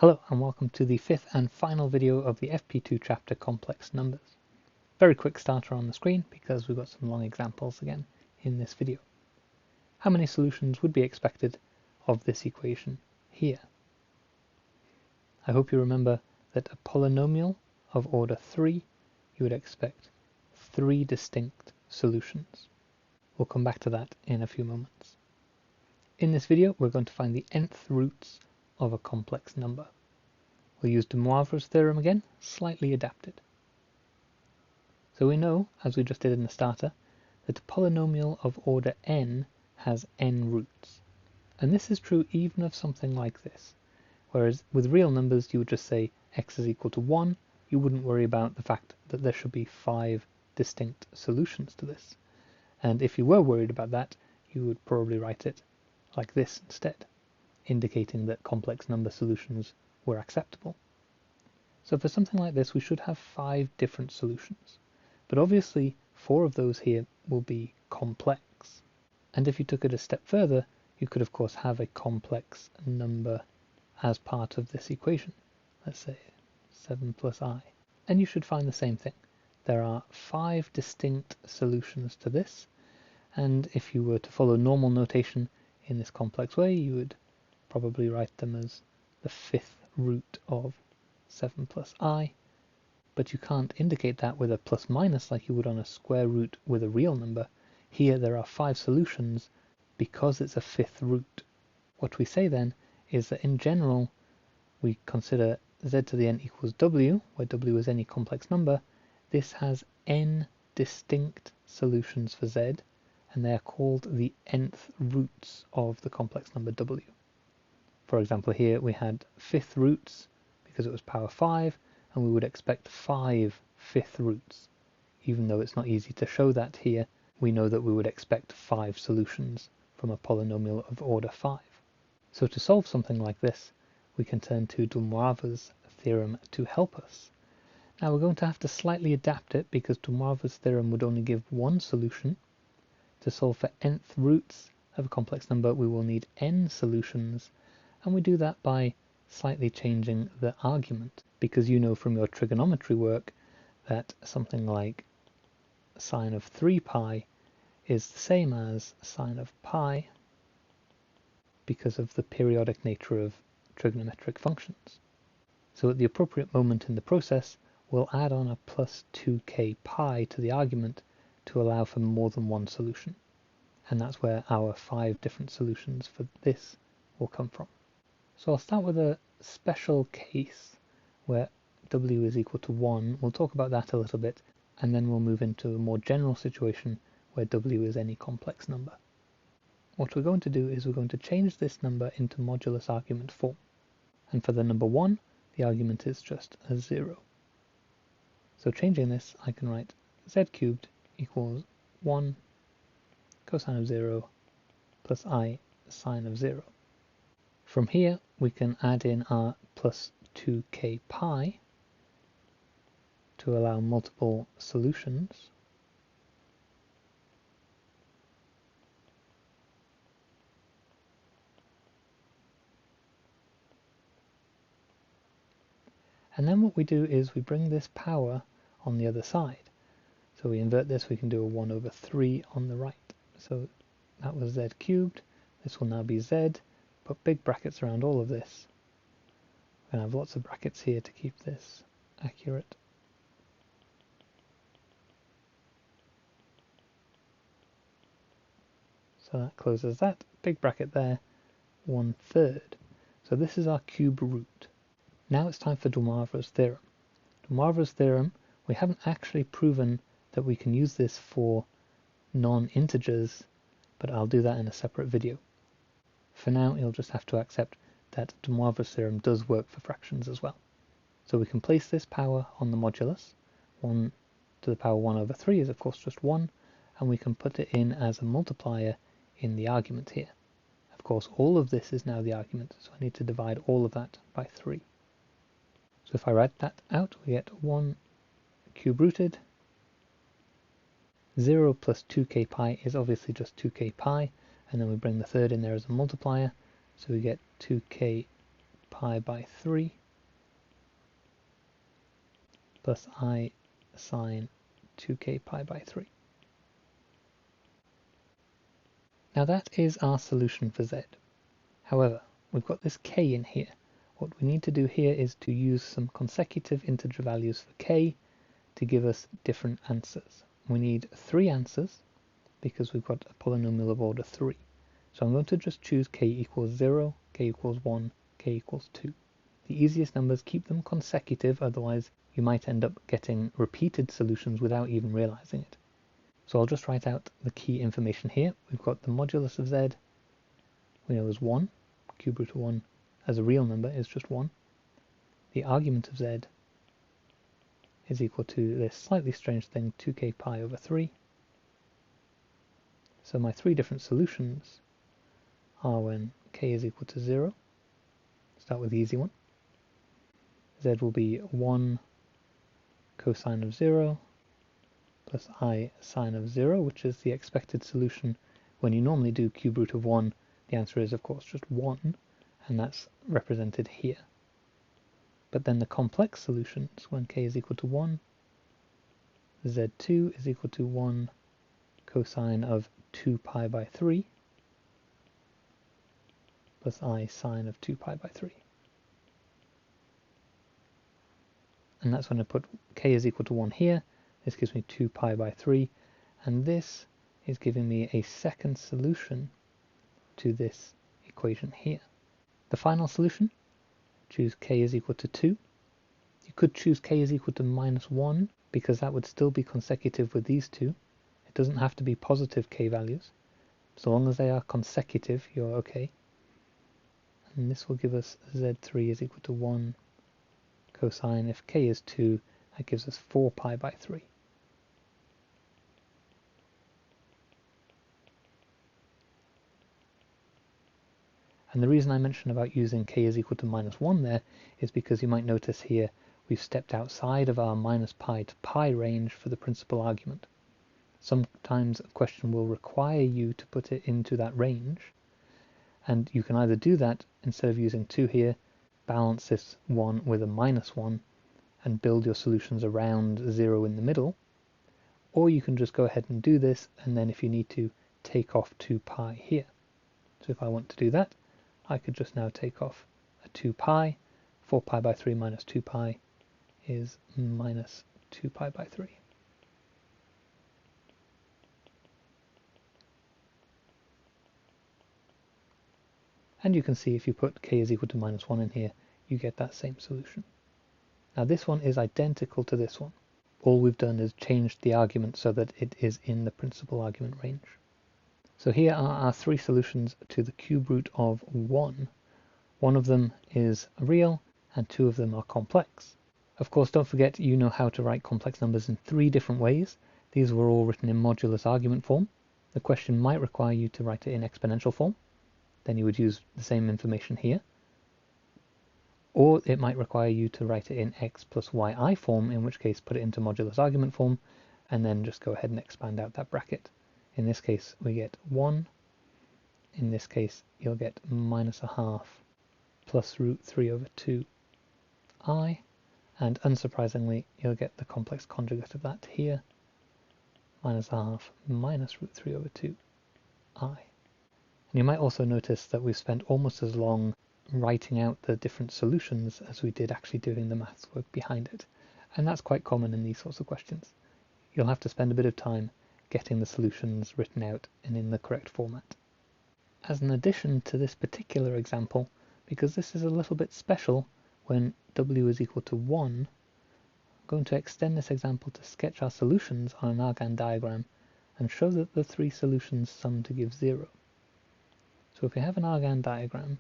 Hello and welcome to the fifth and final video of the FP2 chapter Complex Numbers. Very quick starter on the screen because we've got some long examples again in this video. How many solutions would be expected of this equation here? I hope you remember that a polynomial of order 3, you would expect 3 distinct solutions. We'll come back to that in a few moments. In this video, we're going to find the nth roots of a complex number. We'll use de Moivre's theorem again, slightly adapted. So we know, as we just did in the starter, that a polynomial of order n has n roots. And this is true even of something like this. Whereas with real numbers, you would just say x is equal to 1. You wouldn't worry about the fact that there should be 5 distinct solutions to this. And if you were worried about that, you would probably write it like this instead, indicating that complex number solutions were acceptable. So for something like this, we should have 5 different solutions. But obviously, 4 of those here will be complex. And if you took it a step further, you could of course have a complex number as part of this equation. Let's say 7 plus I. And you should find the same thing. There are 5 distinct solutions to this. And if you were to follow normal notation in this complex way, you would probably write them as the 5th root of 7 plus I, but you can't indicate that with a plus minus like you would on a square root with a real number. Here there are 5 solutions because it's a 5th root. What we say then is that in general we consider z to the n equals w, where w is any complex number. This has n distinct solutions for z, and they are called the nth roots of the complex number w. For example, here we had 5th roots because it was power 5, and we would expect 5 5th roots. Even though it's not easy to show that here, we know that we would expect 5 solutions from a polynomial of order 5. So to solve something like this, we can turn to de Moivre's theorem to help us. Now we're going to have to slightly adapt it because de Moivre's theorem would only give one solution. To solve for nth roots of a complex number, we will need n solutions, and we do that by slightly changing the argument, because you know from your trigonometry work that something like sine of 3 pi is the same as sine of pi because of the periodic nature of trigonometric functions. So at the appropriate moment in the process, we'll add on a plus 2k pi to the argument to allow for more than one solution. And that's where our 5 different solutions for this will come from. So I'll start with a special case where w is equal to 1. We'll talk about that a little bit, and then we'll move into a more general situation where w is any complex number. What we're going to do is we're going to change this number into modulus argument form. And for the number 1, the argument is just a 0. So changing this, I can write z cubed equals 1 cosine of 0 plus I sine of 0. From here, we can add in our plus 2k pi to allow multiple solutions. And then what we do is we bring this power on the other side. So we invert this, we can do a 1 over 3 on the right. So that was z cubed. This will now be z. Put big brackets around all of this. We're going to have lots of brackets here to keep this accurate. So that closes that. Big bracket there, 1/3. So this is our cube root. Now it's time for de Moivre's theorem. De Moivre's theorem, we haven't actually proven that we can use this for non-integers, but I'll do that in a separate video. For now, you'll just have to accept that de Moivre's theorem does work for fractions as well. So we can place this power on the modulus. 1 to the power 1 over 3 is of course just 1, and we can put it in as a multiplier in the argument here. Of course, all of this is now the argument, so I need to divide all of that by 3. So if I write that out, we get 1 cube rooted. 0 plus 2k pi is obviously just 2k pi, and then we bring the third in there as a multiplier, so we get 2k pi by 3 plus I sine 2k pi by 3. Now that is our solution for z. However, we've got this k in here. What we need to do here is to use some consecutive integer values for k to give us different answers. We need 3 answers because we've got a polynomial of order 3. So I'm going to just choose k equals 0, k equals 1, k equals 2. The easiest numbers, keep them consecutive, otherwise you might end up getting repeated solutions without even realizing it. So I'll just write out the key information here. We've got the modulus of z, we know is 1, cube root of 1 as a real number is just 1. The argument of z is equal to this slightly strange thing, 2k pi over 3. So my 3 different solutions are when k is equal to 0. Start with the easy one. Z will be 1 cosine of 0 plus I sine of 0, which is the expected solution. When you normally do cube root of 1, the answer is of course just 1, and that's represented here. But then the complex solutions, when k is equal to 1, z2 is equal to 1 cosine of 2 pi by 3 plus I sine of 2 pi by 3. And that's when I put k is equal to 1 here. This gives me 2 pi by 3, and this is giving me a second solution to this equation here. The final solution, choose k is equal to 2. You could choose k is equal to minus 1, because that would still be consecutive with these two. It doesn't have to be positive k values. So long as they are consecutive, you're okay. And this will give us z3 is equal to 1 cosine. If k is 2, that gives us 4 pi by 3. And the reason I mentioned about using k is equal to minus 1 there is because you might notice here we've stepped outside of our minus pi to pi range for the principal argument. Sometimes a question will require you to put it into that range, and you can either do that instead of using 2 here, balance this 1 with a minus 1 and build your solutions around 0 in the middle, or you can just go ahead and do this, and then if you need to, take off 2 pi here. So if I want to do that, I could just now take off a 2 pi. 4 pi by 3 minus 2 pi is minus 2 pi by 3. And you can see if you put k is equal to minus 1 in here, you get that same solution. Now this one is identical to this one. All we've done is changed the argument so that it is in the principal argument range. So here are our 3 solutions to the cube root of 1. One of them is real, and 2 of them are complex. Of course, don't forget you know how to write complex numbers in 3 different ways. These were all written in modulus argument form. The question might require you to write it in exponential form. Then you would use the same information here. Or it might require you to write it in x plus yi form, in which case put it into modulus argument form, and then just go ahead and expand out that bracket. In this case, we get 1. In this case, you'll get minus a half plus root 3 over 2 I, and unsurprisingly, you'll get the complex conjugate of that here, minus a half minus root 3 over 2 I. And you might also notice that we've spent almost as long writing out the different solutions as we did actually doing the maths work behind it. And that's quite common in these sorts of questions. You'll have to spend a bit of time getting the solutions written out and in the correct format. As an addition to this particular example, because this is a little bit special when w is equal to 1, I'm going to extend this example to sketch our solutions on an Argand diagram and show that the 3 solutions sum to give 0. So if we have an Argand diagram,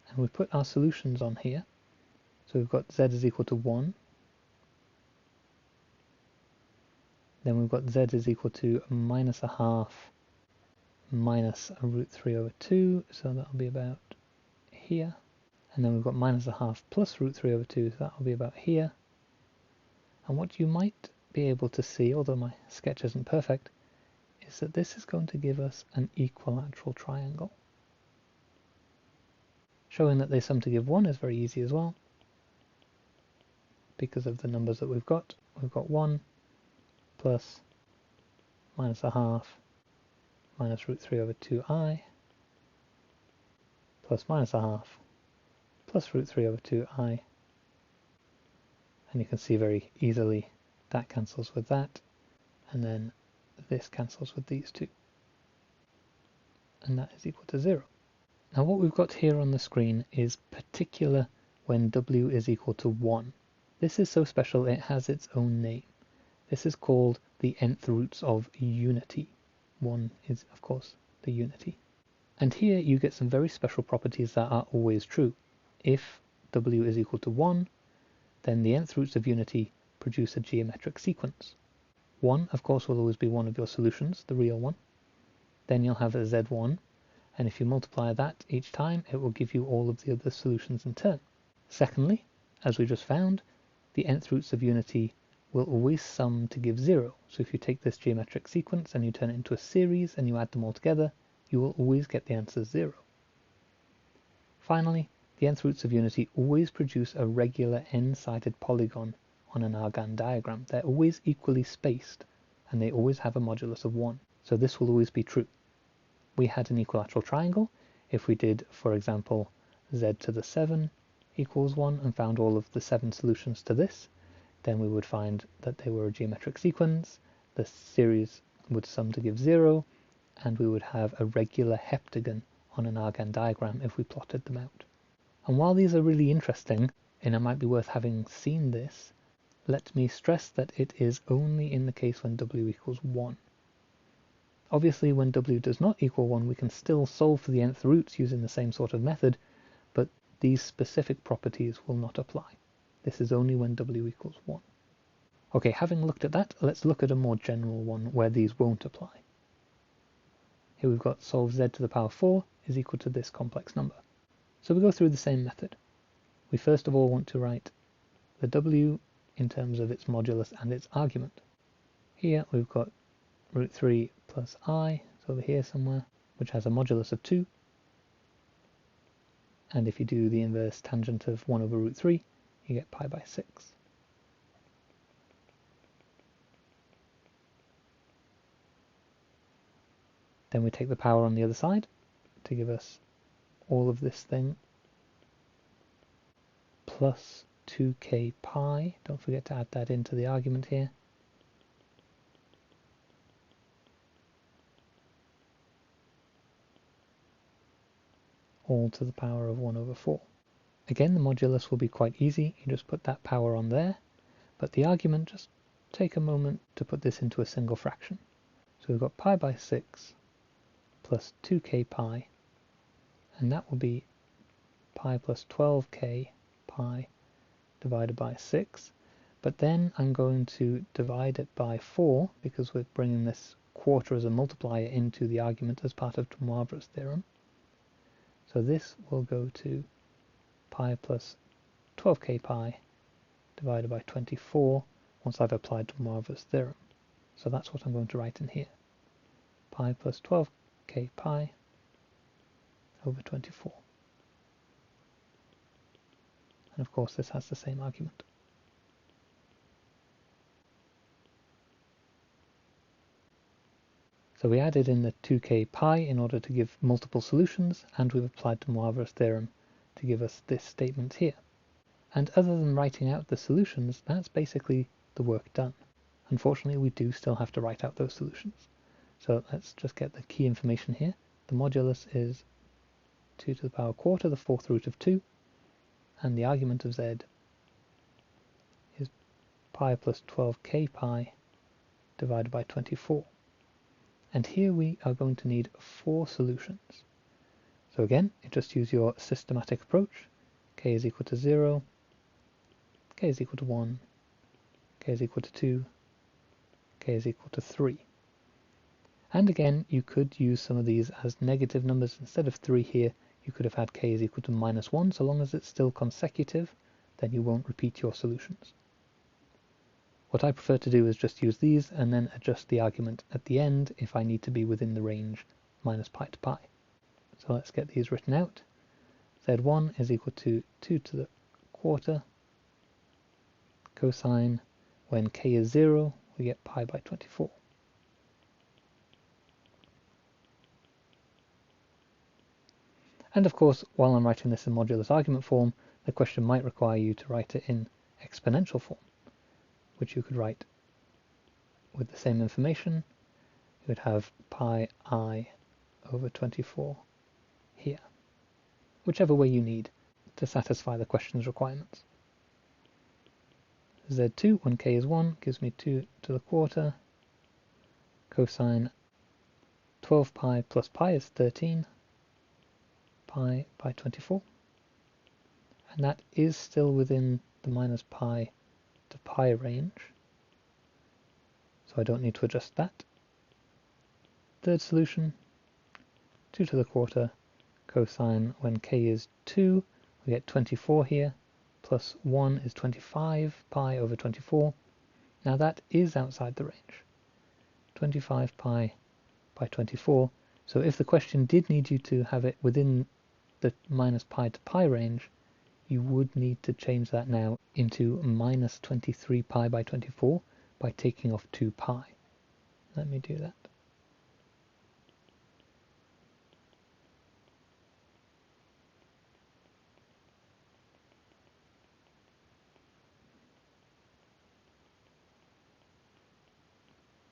and we put our solutions on here, so we've got z is equal to 1, then we've got z is equal to minus a half minus a root 3 over 2, so that'll be about here, and then we've got minus a half plus root 3 over 2, so that'll be about here. And what you might be able to see, although my sketch isn't perfect, is that this is going to give us an equilateral triangle. Showing that they sum to give 1 is very easy as well, because of the numbers that we've got. We've got 1 plus minus a half minus root 3 over 2i plus minus a half plus root 3 over 2i. And you can see very easily that cancels with that, and then this cancels with these two. And that is equal to 0. Now what we've got here on the screen is particular when w is equal to 1. This is so special it has its own name. This is called the nth roots of unity. 1 is, of course, the unity. And here you get some very special properties that are always true. If w is equal to 1, then the nth roots of unity produce a geometric sequence. 1, of course, will always be one of your solutions, the real one. Then you'll have a z1, and if you multiply that each time, it will give you all of the other solutions in turn. Secondly, as we just found, the nth roots of unity will always sum to give 0. So if you take this geometric sequence and you turn it into a series and you add them all together, you will always get the answer 0. Finally, the nth roots of unity always produce a regular n-sided polygon on an Argand diagram. They're always equally spaced, and they always have a modulus of 1. So this will always be true. We had an equilateral triangle. If we did, for example, z to the 7 equals 1 and found all of the 7 solutions to this, then we would find that they were a geometric sequence, the series would sum to give 0, and we would have a regular heptagon on an Argand diagram if we plotted them out. And while these are really interesting, and it might be worth having seen this, let me stress that it is only in the case when w equals 1. Obviously, when w does not equal 1, we can still solve for the nth roots using the same sort of method, but these specific properties will not apply. This is only when w equals 1. Okay, having looked at that, let's look at a more general one where these won't apply. Here we've got solve z to the power 4 is equal to this complex number. So we go through the same method. We first of all want to write the w in terms of its modulus and its argument. Here we've got root 3 plus I, it's over here somewhere, which has a modulus of 2. And if you do the inverse tangent of 1 over root 3, you get pi by 6. Then we take the power on the other side to give us all of this thing plus 2k pi. Don't forget to add that into the argument here. All to the power of 1 over 4. Again, the modulus will be quite easy. You just put that power on there. But the argument, just take a moment to put this into a single fraction. So we've got pi by 6 plus 2k pi, and that will be pi plus 12k pi divided by 6. But then I'm going to divide it by 4 because we're bringing this quarter as a multiplier into the argument as part of de Moivre's theorem. So this will go to pi plus 12k pi divided by 24 once I've applied de Moivre's theorem. So that's what I'm going to write in here. Pi plus 12k pi over 24. And of course this has the same argument. So we added in the 2k pi in order to give multiple solutions, and we've applied de Moivre's theorem to give us this statement here. And other than writing out the solutions, that's basically the work done. Unfortunately, we do still have to write out those solutions. So let's just get the key information here. The modulus is 2 to the power quarter, the fourth root of 2, and the argument of z is pi plus 12k pi divided by 24. And here we are going to need 4 solutions. So again, you just use your systematic approach. K is equal to 0, k is equal to 1, k is equal to 2, k is equal to 3. And again, you could use some of these as negative numbers. Instead of 3 here, you could have had k is equal to minus 1. So long as it's still consecutive, then you won't repeat your solutions. What I prefer to do is just use these and then adjust the argument at the end if I need to be within the range minus pi to pi. So let's get these written out. Z1 is equal to 2 to the quarter cosine, when k is 0, we get pi by 24. And of course, while I'm writing this in modulus argument form, the question might require you to write it in exponential form, which you could write with the same information. You would have pi I over 24 here, whichever way you need to satisfy the question's requirements. Z2, when k is 1, gives me 2 to the quarter cosine 12 pi plus pi is 13 pi by 24, and that is still within the minus pi to pi range, so I don't need to adjust that. Third solution, 2 to the quarter cosine, when k is 2, we get 24 here, plus 1 is 25 pi over 24. Now that is outside the range, 25 pi by 24. So if the question did need you to have it within the minus pi to pi range, you would need to change that now into minus 23 pi by 24 by taking off 2 pi. Let me do that.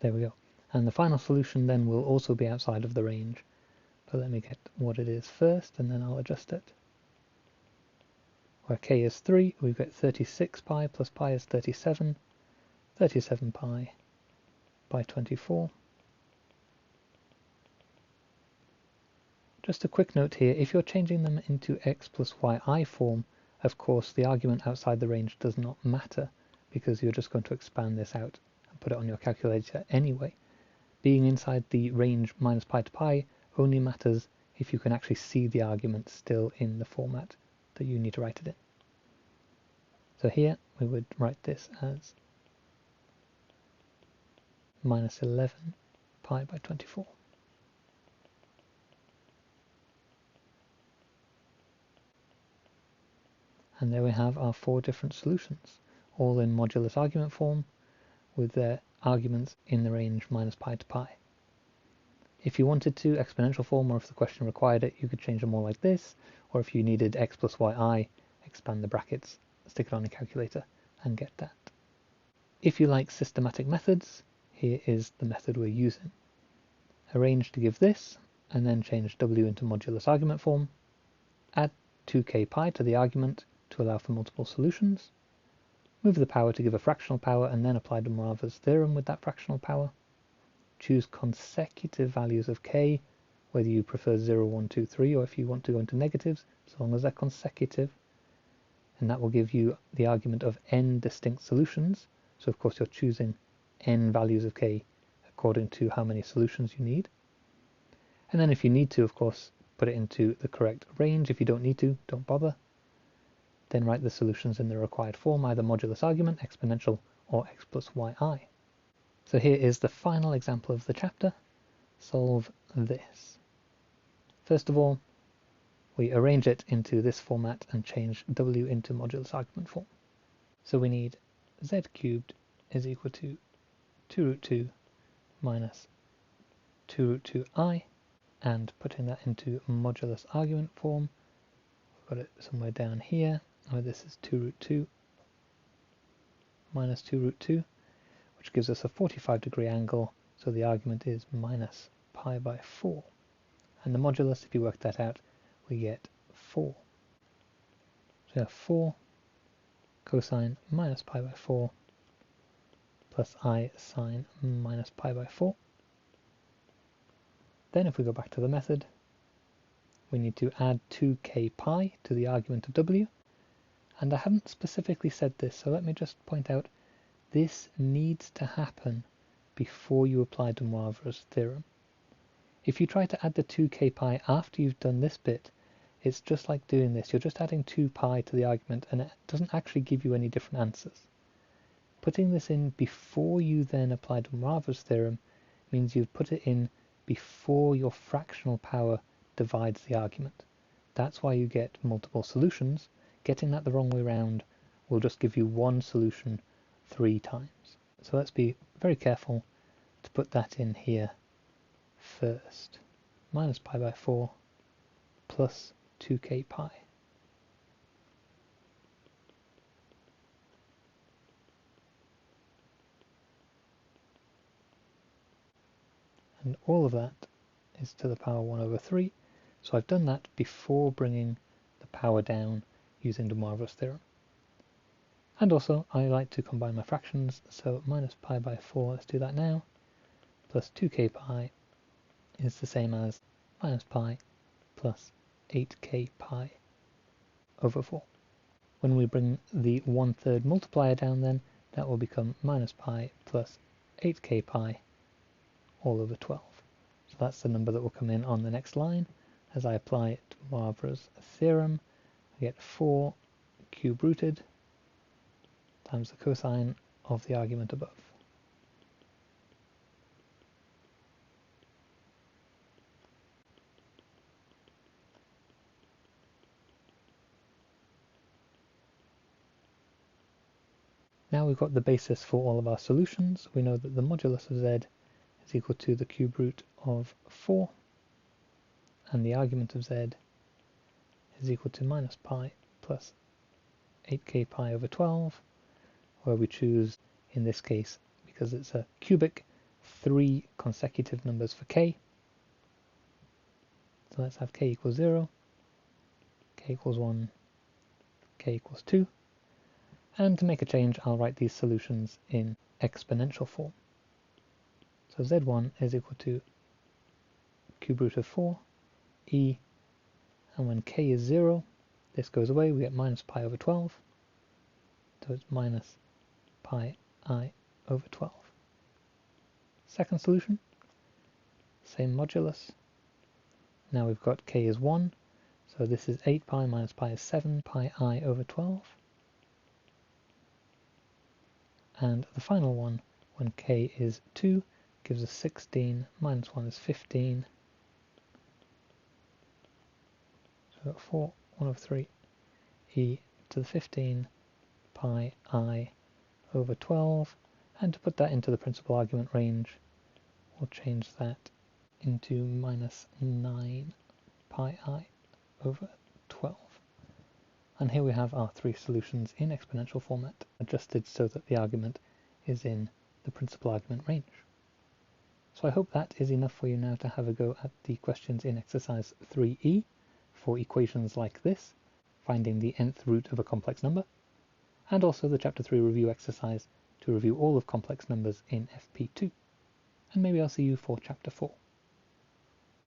There we go. And the final solution then will also be outside of the range. But let me get what it is first, and then I'll adjust it. Where k is 3, we've got 36 pi plus pi is 37, 37 pi by 24. Just a quick note here, if you're changing them into x plus yi form, of course the argument outside the range does not matter, because you're just going to expand this out and put it on your calculator anyway. Being inside the range minus pi to pi only matters if you can actually see the argument still in the format that you need to write it in. So here we would write this as minus 11 pi by 24. And there we have our 4 different solutions, all in modulus argument form, with their arguments in the range minus pi to pi. If you wanted to exponential form, or if the question required it, you could change them all like this, or if you needed x plus yi, expand the brackets, stick it on a calculator, and get that. If you like systematic methods, here is the method we're using. Arrange to give this, and then change w into modulus argument form, add 2k pi to the argument to allow for multiple solutions, move the power to give a fractional power, and then apply de Moivre's theorem with that fractional power. Choose consecutive values of k, whether you prefer 0, 1, 2, 3, or if you want to go into negatives, as long as they're consecutive. And that will give you the argument of n distinct solutions. So of course you're choosing n values of k according to how many solutions you need. And then if you need to, of course, put it into the correct range. If you don't need to, don't bother. Then write the solutions in the required form, either modulus argument, exponential, or x plus yi. So here is the final example of the chapter. Solve this. First of all, we arrange it into this format and change w into modulus argument form. So we need z cubed is equal to 2 root 2 minus 2 root 2i, and putting that into modulus argument form, we've got it somewhere down here, where this is 2 root 2 minus 2 root 2, which gives us a 45-degree angle, so the argument is minus pi by 4. And the modulus, if you work that out, we get 4. So we have 4 cosine minus pi by 4 plus I sine minus pi by 4. Then if we go back to the method, we need to add 2k pi to the argument of w. And I haven't specifically said this, so let me just point out, this needs to happen before you apply de Moivre's theorem. If you try to add the 2k pi after you've done this bit, it's just like doing this. You're just adding 2 pi to the argument, and it doesn't actually give you any different answers. Putting this in before you then apply de Moivre's theorem means you've put it in before your fractional power divides the argument. That's why you get multiple solutions. Getting that the wrong way round will just give you one solution 3 times. So let's be very careful to put that in here first. Minus pi by 4 plus 2k pi. And all of that is to the power 1 over 3. So I've done that before bringing the power down using de Moivre's theorem. And also, I like to combine my fractions, so minus pi by 4, let's do that now, plus 2k pi is the same as minus pi plus 8k pi over 4. When we bring the 1/3 multiplier down then, that will become minus pi plus 8k pi all over 12. So that's the number that will come in on the next line. As I apply de Moivre's theorem, I get 4 cube rooted times the cosine of the argument above. Now we've got the basis for all of our solutions. We know that the modulus of z is equal to the cube root of 4, and the argument of z is equal to minus pi plus 8k pi over 12, where we choose, in this case, because it's a cubic, 3 consecutive numbers for k. So let's have k equals 0, k equals 1, k equals 2. And to make a change, I'll write these solutions in exponential form. So z1 is equal to cube root of 4, e, and when k is 0, this goes away, we get minus pi over 12, so it's minus pi I over 12. Second solution, same modulus. Now we've got k is 1, so this is 8 pi minus pi is 7 pi I over 12. And the final one, when k is 2, gives us 16, minus 1 is 15. So we've got 4, 1 over 3, e to the 15 pi I over 12. And to put that into the principal argument range, we'll change that into minus 9 pi I over 12. And here we have our 3 solutions in exponential format, adjusted so that the argument is in the principal argument range. So I hope that is enough for you now to have a go at the questions in exercise 3e for equations like this, finding the nth root of a complex number, and also the chapter 3 review exercise to review all of complex numbers in FP2. And maybe I'll see you for chapter 4.